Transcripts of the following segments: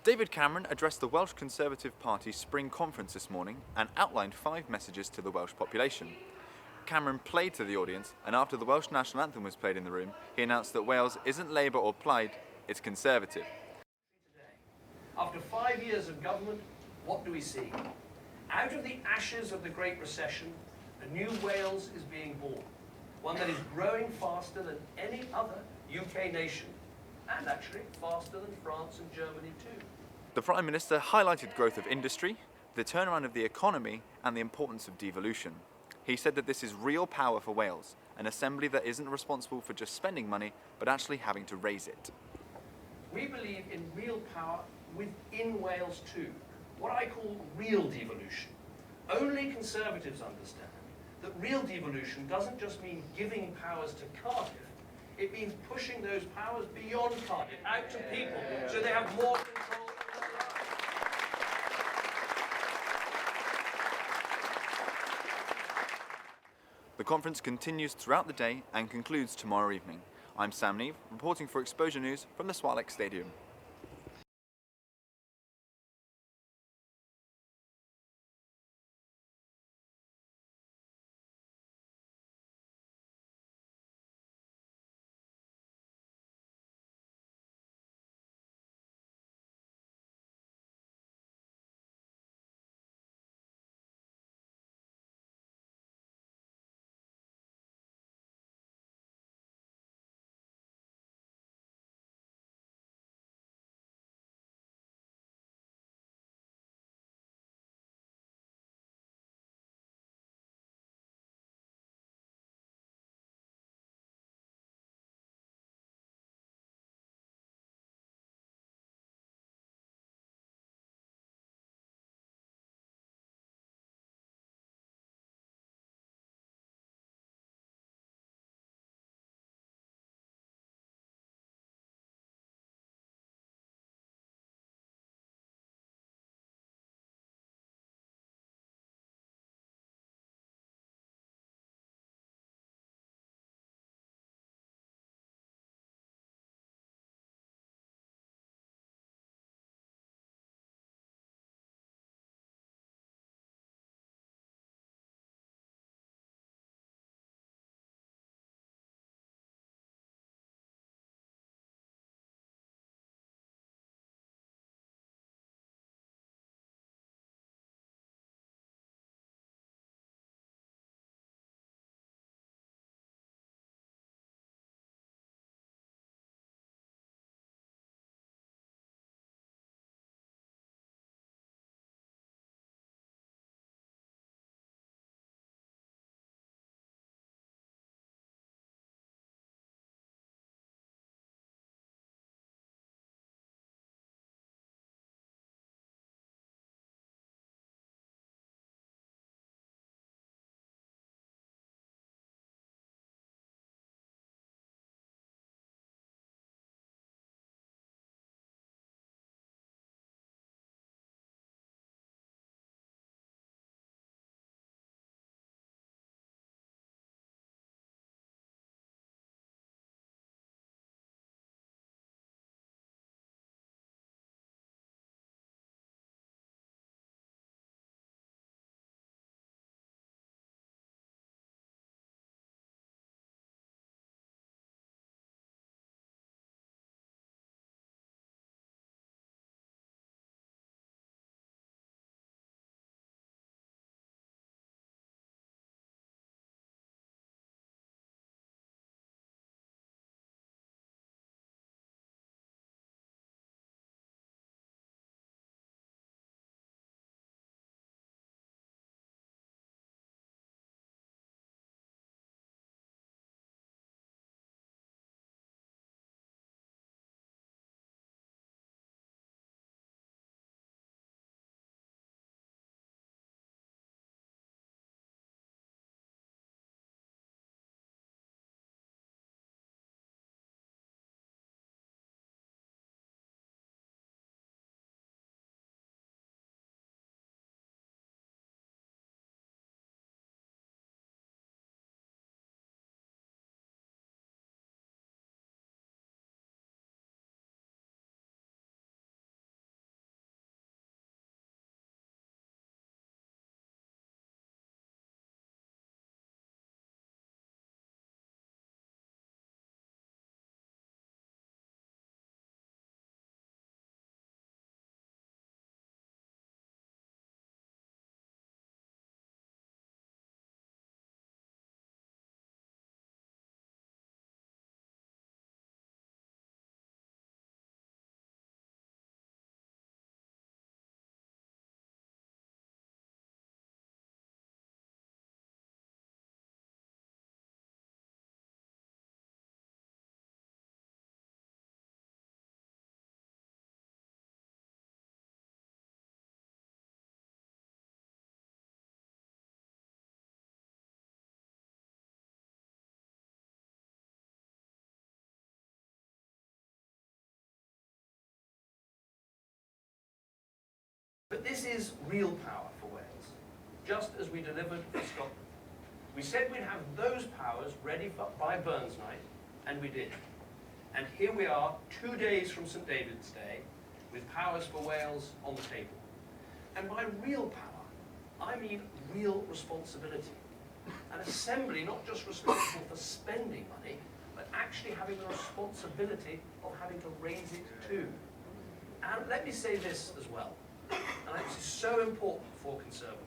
David Cameron addressed the Welsh Conservative Party's spring conference this morning and outlined 5 messages to the Welsh population. Cameron played to the audience, and after the Welsh national anthem was played in the room, he announced that Wales isn't Labour or Plaid, it's Conservative. After 5 years of government, what do we see? Out of the ashes of the Great Recession, a new Wales is being born, one that is growing faster than any other UK nation, and actually faster than France and Germany too. The Prime Minister highlighted growth of industry, the turnaround of the economy, and the importance of devolution. He said that this is real power for Wales, an assembly that isn't responsible for just spending money, but actually having to raise it. We believe in real power within Wales too, what I call real devolution. Only Conservatives understand that real devolution doesn't just mean giving powers to Cardiff, it means pushing those powers beyond Cardiff, out to people, so they have more control over their lives. The conference continues throughout the day and concludes tomorrow evening. I'm Sam Neve, reporting for Exposure News from the Swalek Stadium. But this is real power for Wales, just as we delivered for Scotland. We said we'd have those powers ready by Burns Night, and we did. And here we are, 2 days from St David's Day, with powers for Wales on the table. And by real power, I mean real responsibility. An assembly not just responsible for spending money, but actually having the responsibility of having to raise it too. And let me say this as well, and this is so important for Conservatives.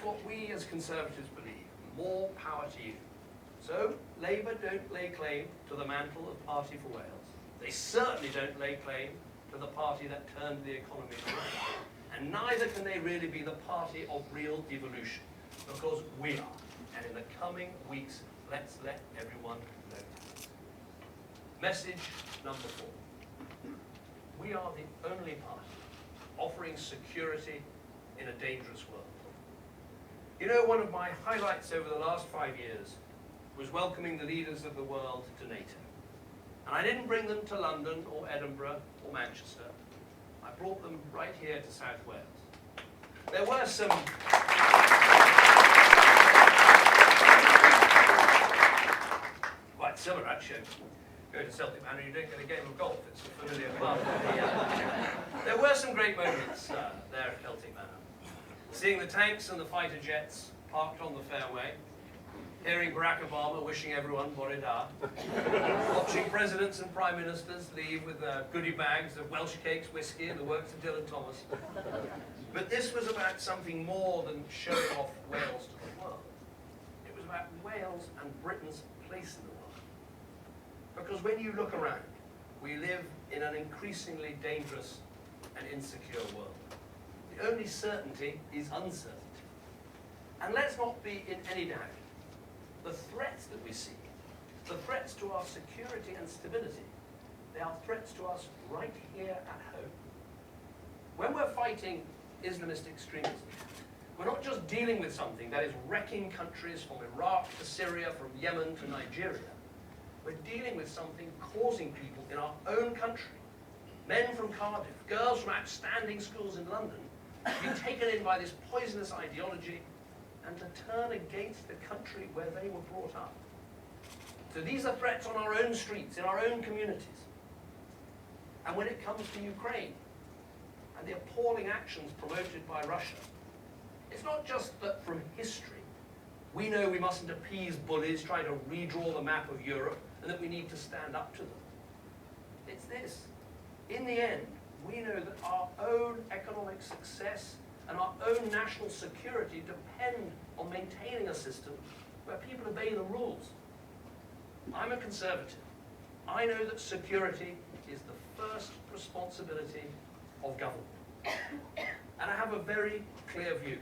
What we as Conservatives believe, more power to you. So, Labour don't lay claim to the mantle of Party for Wales. They certainly don't lay claim to the party that turned the economy around. And neither can they really be the party of real devolution, because we are. And in the coming weeks, let's let everyone know that. Message number 4. We are the only party offering security in a dangerous world. You know, one of my highlights over the last 5 years was welcoming the leaders of the world to NATO. And I didn't bring them to London or Edinburgh or Manchester. I brought them right here to South Wales. There were some... quite similar, actually. Go to Celtic Manor, you don't get a game of golf. It's a familiar club. There were some great moments there at Celtic Manor. Seeing the tanks and the fighter jets parked on the fairway, hearing Barack Obama wishing everyone Bore Da, watching presidents and prime ministers leave with goodie bags of Welsh cakes, whiskey, and the works of Dylan Thomas. But this was about something more than showing off Wales to the world. It was about Wales and Britain's place in the world. Because when you look around, we live in an increasingly dangerous and insecure world. The only certainty is uncertainty. And let's not be in any doubt. The threats that we see, the threats to our security and stability, they are threats to us right here at home. When we're fighting Islamist extremism, we're not just dealing with something that is wrecking countries from Iraq to Syria, from Yemen to Nigeria. We're dealing with something causing people in our own country, men from Cardiff, girls from outstanding schools in London, to be taken in by this poisonous ideology and to turn against the country where they were brought up. So these are threats on our own streets, in our own communities. And when it comes to Ukraine and the appalling actions promoted by Russia, it's not just that from history we know we mustn't appease bullies trying to redraw the map of Europe and that we need to stand up to them. It's this. In the end, we know that our own economic success and our own national security depend on maintaining a system where people obey the rules. I'm a Conservative. I know that security is the first responsibility of government. And I have a very clear view.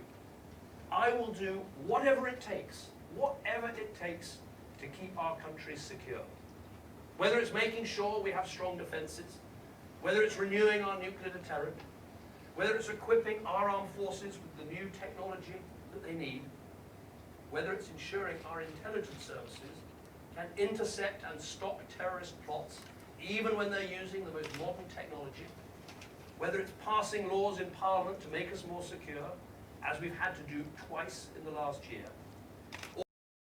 I will do whatever it takes to keep our country secure. Whether it's making sure we have strong defences, whether it's renewing our nuclear deterrent, whether it's equipping our armed forces with the new technology that they need, whether it's ensuring our intelligence services can intercept and stop terrorist plots even when they're using the most modern technology, whether it's passing laws in Parliament to make us more secure, as we've had to do twice in the last year,